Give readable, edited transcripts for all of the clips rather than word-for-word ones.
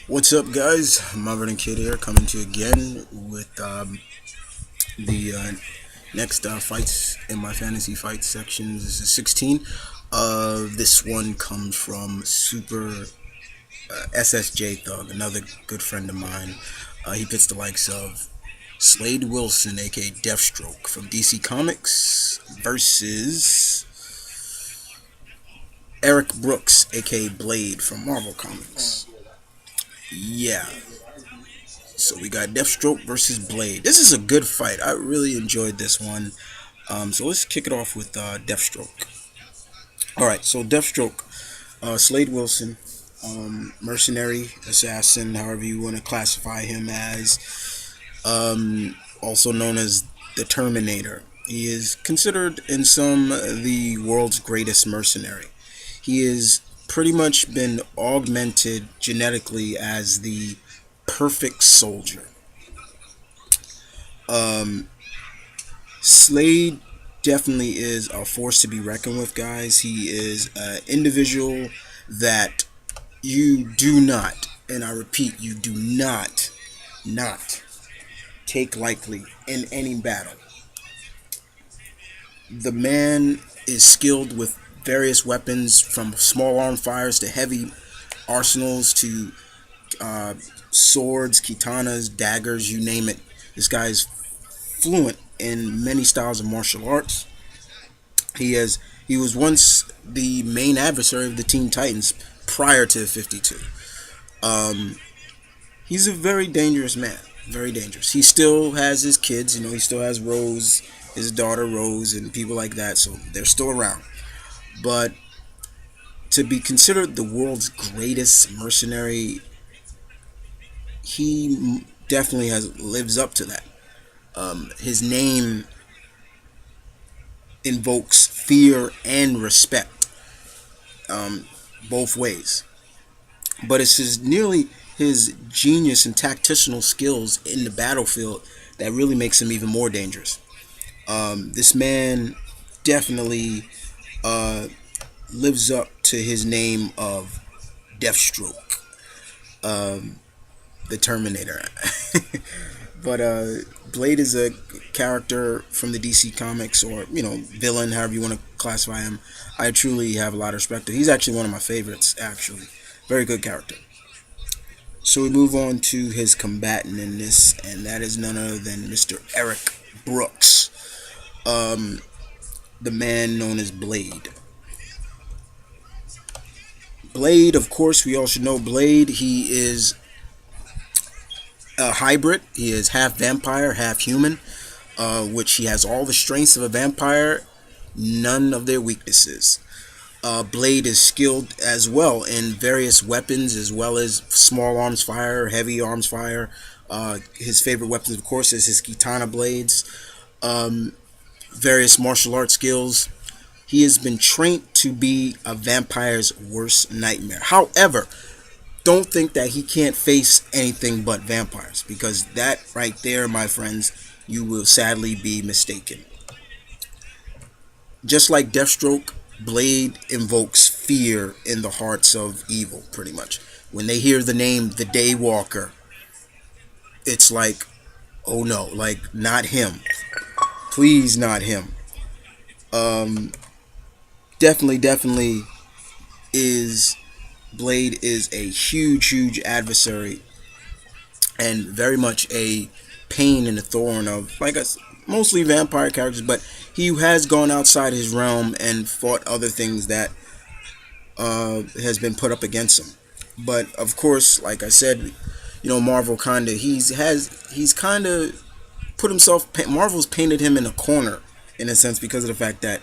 What's up, guys? Marvin and Kid here, coming to you again with the next fights in my fantasy fight section. This is 16. This one comes from Super SSJThug, another good friend of mine. He pits the likes of Slade Wilson, aka Deathstroke, from DC Comics, versus Eric Brooks, aka Blade, from Marvel Comics. Yeah, so we got Deathstroke versus Blade. This is a good fight. I really enjoyed this one. So let's kick it off with Deathstroke. All right, so Deathstroke, Slade Wilson, mercenary, assassin, however you want to classify him as, also known as the Terminator. He is considered in some the world's greatest mercenary. He has pretty much been augmented genetically as the perfect soldier. Um, Slade definitely is a force to be reckoned with, guys. He is an individual that you do not, and I repeat, you do not take lightly in any battle. The man is skilled with various weapons, from small arm fires to heavy arsenals to uh, swords, katanas, daggers, you name it. This guy is fluent in many styles of martial arts. He was once the main adversary of the Teen Titans prior to 52. Um, he's a very dangerous man, very dangerous. He still has his kids, he still has Rose, his daughter Rose, and people like that, so they're still around. But to be considered the world's greatest mercenary, he definitely has lives up to that. His name invokes fear and respect, um, both ways. But it's nearly his genius and tactical skills in the battlefield that really makes him even more dangerous. This man definitely uh, lives up to his name of Deathstroke, um, the Terminator. But Blade is a character from the DC Comics, or villain, however you want to classify him. I truly have a lot of respect for. He's actually one of my favorites. Actually, very good character. So we move on to his combatant in this, and that is none other than Mr. Eric Brooks, um, the man known as Blade. Blade, of course, we all should know Blade. He is a hybrid. He is half vampire, half human, which he has all the strengths of a vampire, none of their weaknesses. Blade is skilled as well in various weapons, as well as small arms fire, heavy arms fire. His favorite weapons, of course, is his katana blades, um, various martial arts skills. He has been trained to be a vampire's worst nightmare. However, don't think that he can't face anything but vampires, because that right there, my friends, you will sadly be mistaken. Just like Deathstroke, Blade invokes fear in the hearts of evil, pretty much. When they hear the name the Daywalker, it's like, oh no, like, not him. Please, not him. Um, definitely is Blade is a huge adversary, and very much a pain in the thorn of, like us, mostly vampire characters, but he has gone outside his realm and fought other things that has been put up against him. But of course, like I said, Marvel he's kind of put himself. Marvel's painted him in a corner in a sense, because of the fact that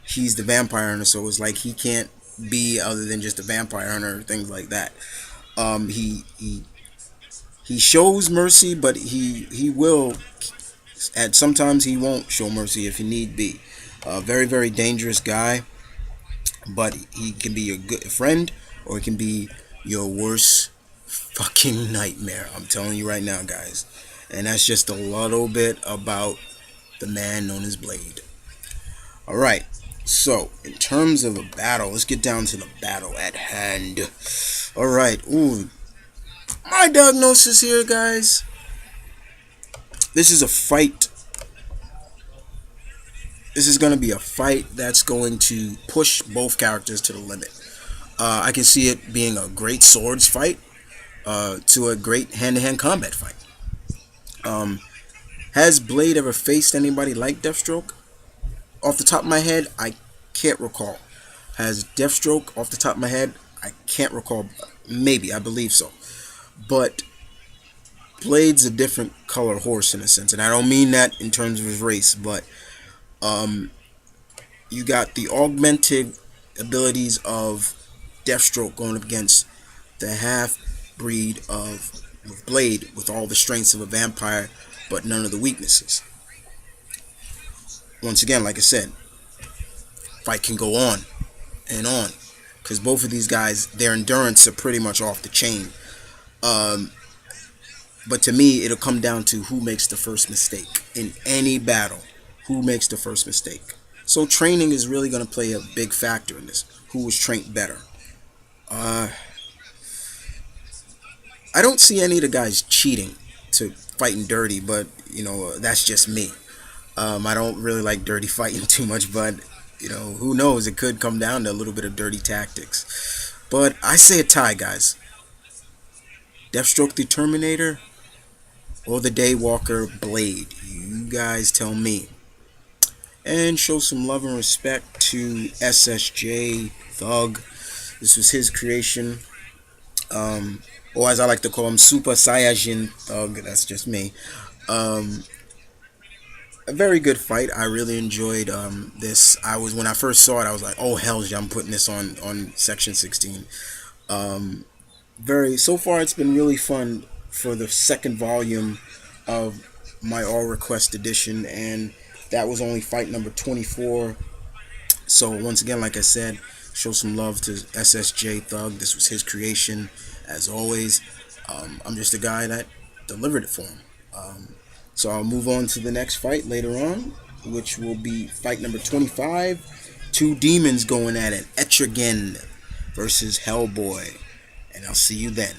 he's the vampire hunter. So it's like he can't be other than just a vampire hunter, things like that. He shows mercy, but he will. And sometimes he won't show mercy if he need be. Very dangerous guy, but he can be your good friend, or he can be your worst fucking nightmare. I'm telling you right now, guys. And that's just a little bit about the man known as Blade. All right. So, in terms of a battle, let's get down to the battle at hand. All right. Ooh, My diagnosis here, guys. This is a fight. This is going to be a fight that's going to push both characters to the limit. I can see it being a great swords fight to a great hand-to-hand combat fight. Um, has Blade ever faced anybody like Deathstroke? Off the top of my head, I can't recall. Has Deathstroke, off the top of my head, I can't recall. Maybe, I believe so. But Blade's a different color horse in a sense, and I don't mean that in terms of his race, but um, you got the augmented abilities of Deathstroke going up against the half breed of Blade with all the strengths of a vampire, but none of the weaknesses. Once again, like I said, fight can go on and on because both of these guys, their endurance are pretty much off the chain. Um, but to me, it'll come down to who makes the first mistake in any battle. Who makes the first mistake? So training is really going to play a big factor in this. Who was trained better? I don't see any of the guys cheating to fighting dirty, but that's just me. I don't really like dirty fighting too much, but who knows? It could come down to a little bit of dirty tactics. But I say a tie, guys. Deathstroke the Terminator or the Daywalker Blade. You guys tell me. And show some love and respect to SSJThug. This was his creation. Or as I like to call him, Super Saiyajin Thug. That's just me. A very good fight. I really enjoyed this. When I first saw it, I was like, oh hell yeah, I'm putting this on Section 16. So far it's been really fun for the second volume of my All Request edition, and that was only fight number 24. So once again, like I said, show some love to SSJThug. This was his creation, as always. I'm just a guy that delivered it for him. So I'll move on to the next fight later on, which will be fight number 25. Two demons going at it. Etrigan versus Hellboy. And I'll see you then.